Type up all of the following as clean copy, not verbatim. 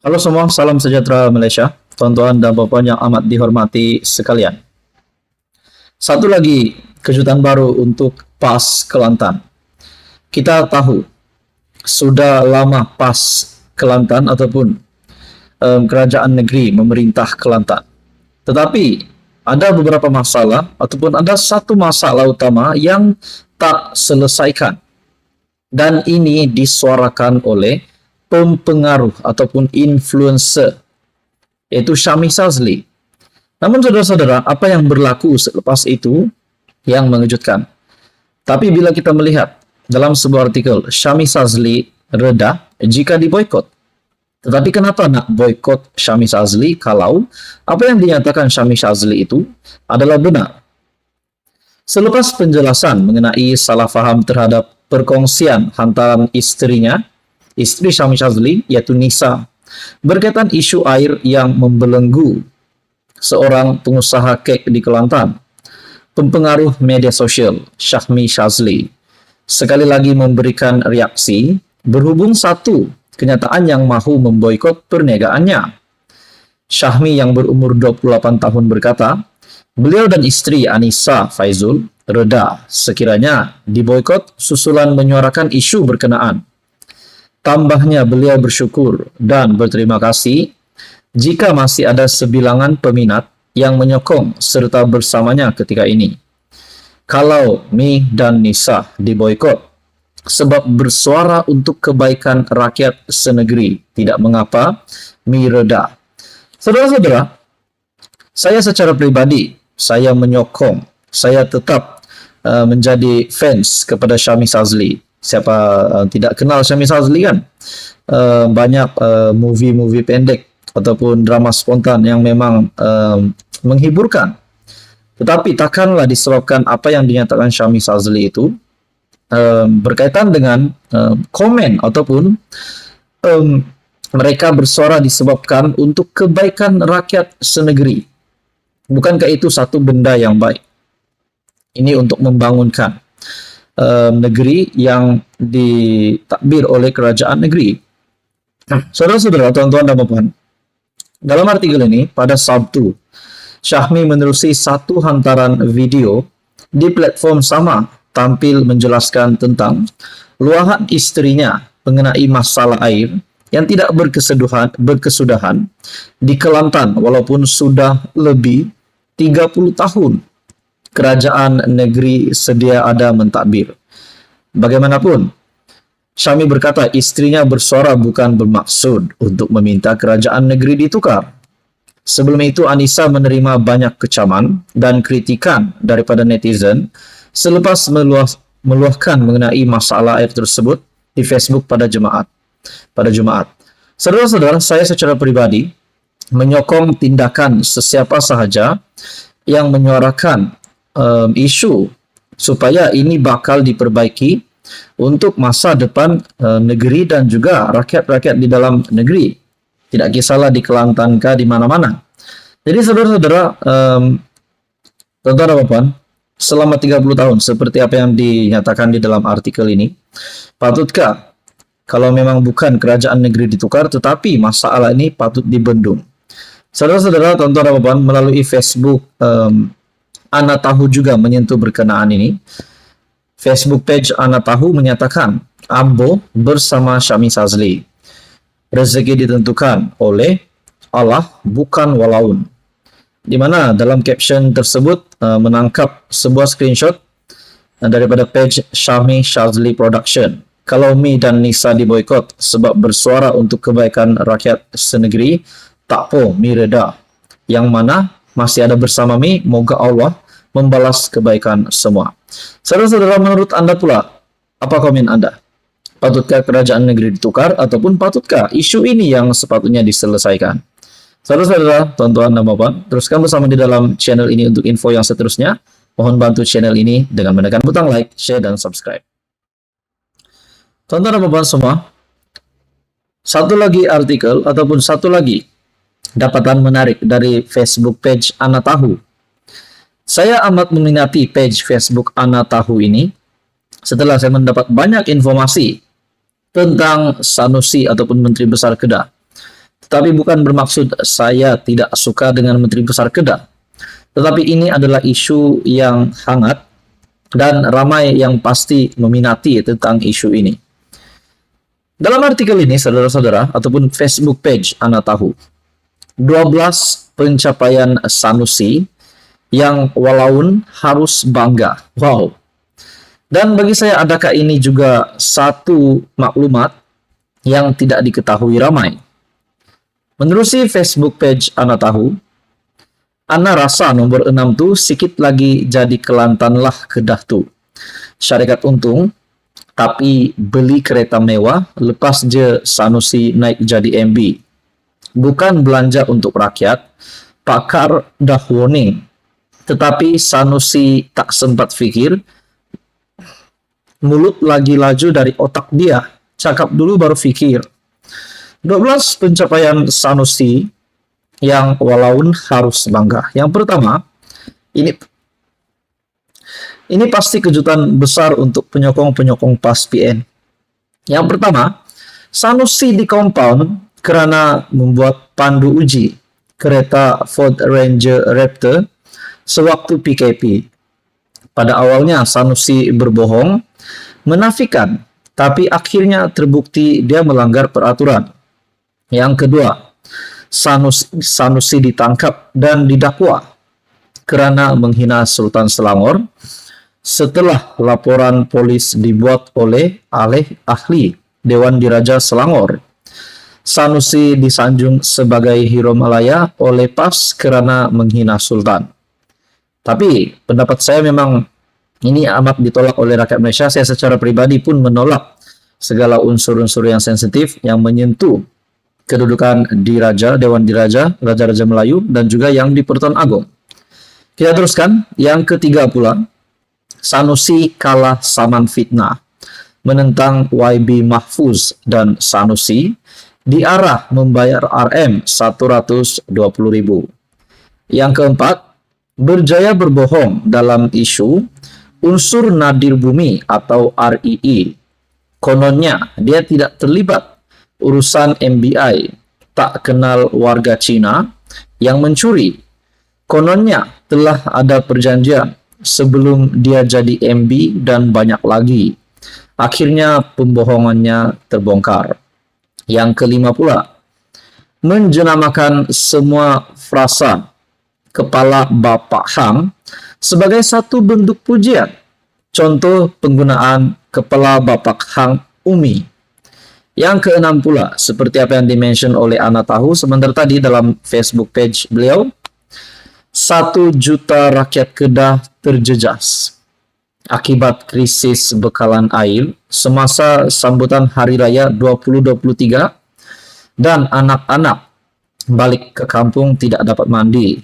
Halo semua, salam sejahtera Malaysia, tuan-tuan dan puan yang amat dihormati sekalian. Satu lagi kejutan baru untuk PAS Kelantan. Kita tahu sudah lama PAS Kelantan ataupun kerajaan negeri memerintah Kelantan. Tetapi ada beberapa masalah ataupun ada satu masalah utama yang tak selesaikan. Dan ini disuarakan oleh pempengaruh ataupun influencer, yaitu Syamie Shazli. Namun saudara-saudara, apa yang berlaku selepas itu yang mengejutkan. Tapi bila kita melihat dalam sebuah artikel, Syamie Shazli reda jika diboikot. Tetapi kenapa nak boikot Syamie Shazli kalau apa yang dinyatakan Syamie Shazli itu adalah benar? Selepas penjelasan mengenai salah faham terhadap perkongsian hantaran istrinya, istri Syamie Shazli, yaitu Nisa, berkaitan isu air yang membelenggu seorang pengusaha kek di Kelantan, pempengaruh media sosial Syamie Shazli sekali lagi memberikan reaksi berhubung satu kenyataan yang mahu memboikot perniagaannya. Syamie yang berumur 28 tahun berkata, beliau dan istri Anissa Faizul reda sekiranya diboikot susulan menyuarakan isu berkenaan. Tambahnya, beliau bersyukur dan berterima kasih jika masih ada sebilangan peminat yang menyokong serta bersamanya ketika ini. Kalau Mi dan Nisa diboikot sebab bersuara untuk kebaikan rakyat senegeri, tidak mengapa Mi reda. Saudara-saudara, saya secara pribadi, saya menyokong, saya tetap menjadi fans kepada Syamie Shazli. Siapa tidak kenal Syamie Shazli kan? Banyak movie-movie pendek ataupun drama spontan yang memang menghiburkan. Tetapi takkanlah disebabkan apa yang dinyatakan Syamie Shazli itu berkaitan dengan komen ataupun mereka bersuara disebabkan untuk kebaikan rakyat senegeri. Bukankah itu satu benda yang baik? Ini untuk membangunkan negeri yang ditadbir oleh kerajaan negeri. Saudara-saudara, tuan-tuan dan puan, dalam artikel ini pada Sabtu, Syamie menerusi satu hantaran video di platform sama tampil menjelaskan tentang luahan istrinya mengenai masalah air yang tidak berkesudahan di Kelantan walaupun sudah lebih 30 tahun kerajaan negeri sedia ada mentadbir. Bagaimanapun, Syamie berkata istrinya bersuara bukan bermaksud untuk meminta kerajaan negeri ditukar. Sebelum itu, Anissa menerima banyak kecaman dan kritikan daripada netizen selepas meluahkan mengenai masalah air tersebut di Facebook pada Jumaat. Saudara-saudara, saya secara pribadi menyokong tindakan sesiapa sahaja yang menyuarakan isu supaya ini bakal diperbaiki untuk masa depan negeri dan juga rakyat-rakyat di dalam negeri. Tidak kisahlah di Kelantan kah di mana-mana. Jadi saudara-saudara, tuan-tuan dan puan, selama 30 tahun seperti apa yang dinyatakan di dalam artikel ini, patutkah kalau memang bukan kerajaan negeri ditukar tetapi masalah ini patut dibendung? Saudara-saudara, tuan-tuan dan puan, melalui Facebook Ana Tahu juga menyentuh berkenaan ini. Facebook page Ana Tahu menyatakan Ambo bersama Syamie Shazli. Rezeki ditentukan oleh Allah, bukan walaun. Di mana dalam caption tersebut menangkap sebuah screenshot daripada page Syamie Shazli Production. Kalau Mi dan Nisa diboikot sebab bersuara untuk kebaikan rakyat senegeri, tak po Mi reda. Yang mana masih ada bersama Mi, moga Allah membalas kebaikan semua. Saudara-saudara, menurut Anda pula, apa komen Anda? Patutkah kerajaan negeri ditukar ataupun patutkah isu ini yang sepatutnya diselesaikan? Saudara-saudara, tuan-tuan dan puan, teruskan bersama di dalam channel ini untuk info yang seterusnya. Mohon bantu channel ini dengan menekan butang like, share, dan subscribe. Tuan-tuan dan puan semua, satu lagi artikel ataupun satu lagi dapatan menarik dari Facebook page Ana Tahu. Saya amat meminati page Facebook Ana Tahu ini setelah saya mendapat banyak informasi tentang Sanusi ataupun Menteri Besar Kedah. Tetapi bukan bermaksud saya tidak suka dengan Menteri Besar Kedah. Tetapi ini adalah isu yang hangat dan ramai yang pasti meminati tentang isu ini. Dalam artikel ini, saudara-saudara, ataupun Facebook page Ana Tahu, 12 pencapaian Sanusi yang walaupun harus bangga. Wow. Dan bagi saya, adakah ini juga satu maklumat yang tidak diketahui ramai? Menerusi Facebook page Ana Tahu, Ana rasa nomor 6 tu sikit lagi jadi Kelantan lah Kedah tu. Syarikat untung, tapi beli kereta mewah lepas je Sanusi naik jadi MB. Bukan belanja untuk rakyat, pakar dah warning. Tetapi Sanusi tak sempat fikir, mulut lagi laju dari otak dia. Cakap dulu baru fikir. 12 pencapaian Sanusi yang walaupun harus bangga. Yang pertama, ini pasti kejutan besar untuk penyokong-penyokong PAS PN. Yang pertama, Sanusi di compound kerana membuat pandu uji kereta Ford Ranger Raptor sewaktu PKP. Pada awalnya Sanusi berbohong, menafikan, tapi akhirnya terbukti dia melanggar peraturan. Yang kedua, Sanusi ditangkap dan didakwa kerana menghina Sultan Selangor setelah laporan polis dibuat oleh ahli Dewan Diraja Selangor. Sanusi disanjung sebagai hero Malaya oleh PAS kerana menghina Sultan. Tapi pendapat saya memang ini amat ditolak oleh rakyat Malaysia. Saya secara pribadi pun menolak segala unsur-unsur yang sensitif yang menyentuh kedudukan Diraja, Dewan Diraja, Raja-Raja Melayu dan juga yang di Pertuan Agong. Kita teruskan. Yang ketiga pula, Sanusi kalah saman fitnah, menentang YB Mahfuz dan Sanusi diarah membayar RM 120.000. Yang keempat, berjaya berbohong dalam isu unsur nadir bumi atau REE. Kononnya dia tidak terlibat urusan MBI, tak kenal warga Cina yang mencuri. Kononnya telah ada perjanjian sebelum dia jadi MB dan banyak lagi. Akhirnya pembohongannya terbongkar. Yang kelima pula, menjenamakan semua frasa Kepala Bapak Hang sebagai satu bentuk pujian. Contoh penggunaan Kepala Bapak Hang Umi. Yang keenam pula, seperti apa yang dimention oleh Ana Tahu sebentar tadi dalam Facebook page beliau, 1 juta rakyat Kedah terjejas akibat krisis bekalan air semasa sambutan Hari Raya 2023 dan anak-anak balik ke kampung tidak dapat mandi.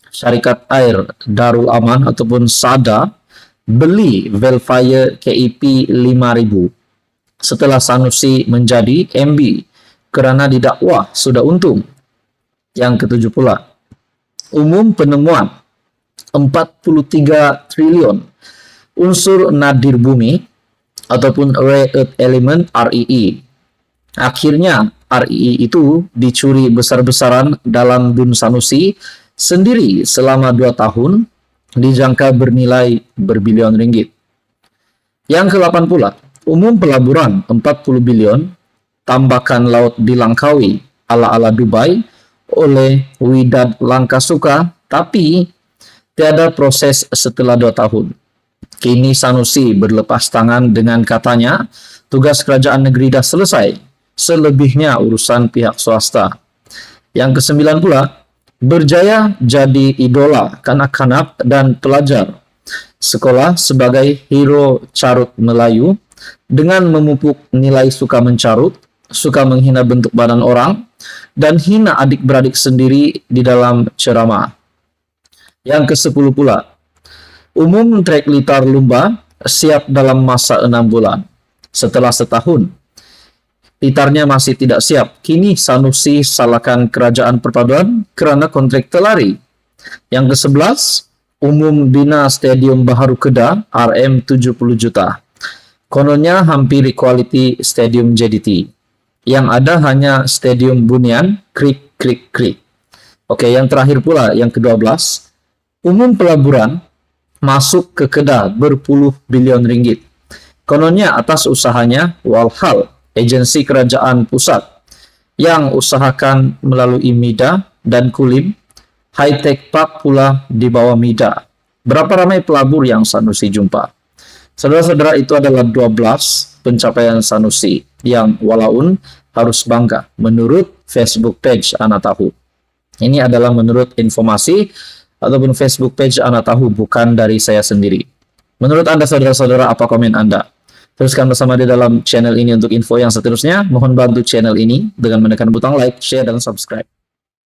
Syarikat Air Darul Aman ataupun SADA beli Velfire KEP 5,000 setelah Sanusi menjadi MB kerana didakwa sudah untung. Yang ketujuh pula, umum penemuan 43 triliun unsur nadir bumi ataupun rare earth element REE. Akhirnya REE itu dicuri besar-besaran dalam Dun Sanusi sendiri selama 2 tahun, dijangka bernilai berbilion ringgit. Yang ke-8 pula, umum pelaburan 40 bilion, tambakan laut di Langkawi ala-ala Dubai oleh Widad Langkasuka, tapi tiada proses setelah 2 tahun. Kini Sanusi berlepas tangan dengan katanya tugas kerajaan negeri dah selesai, selebihnya urusan pihak swasta. Yang ke-9 pula, berjaya jadi idola kanak-kanak dan pelajar sekolah sebagai hero carut Melayu dengan memupuk nilai suka mencarut, suka menghina bentuk badan orang, dan hina adik-beradik sendiri di dalam ceramah. Yang ke-10 pula, umum trek litar lumba siap dalam masa 6 bulan. Setelah setahun, litarnya masih tidak siap. Kini Sanusi salahkan kerajaan perpaduan kerana kontrak terlari. Yang ke-11, umum bina Stadium Baharu Kedah RM 70 juta. Kononnya hampir quality Stadium JDT. Yang ada hanya Stadium Bunian, krik, krik, krik. Oke, yang terakhir pula, yang ke-12. Umum pelaburan masuk ke Kedah berpuluh bilion ringgit. Kononnya atas usahanya Walhal, agensi kerajaan pusat, yang usahakan melalui MIDA dan Kulim. High Tech Park pula di bawah MIDA. Berapa ramai pelabur yang Sanusi jumpa? Saudara-saudara, itu adalah 12 pencapaian Sanusi yang walaupun harus bangga menurut Facebook page Anak Tahu. Ini adalah menurut informasi ataupun Facebook page Anak Tahu, bukan dari saya sendiri. Menurut Anda, saudara-saudara, apa komen Anda? Teruskan bersama di dalam channel ini untuk info yang seterusnya. Mohon bantu channel ini dengan menekan butang like, share, dan subscribe.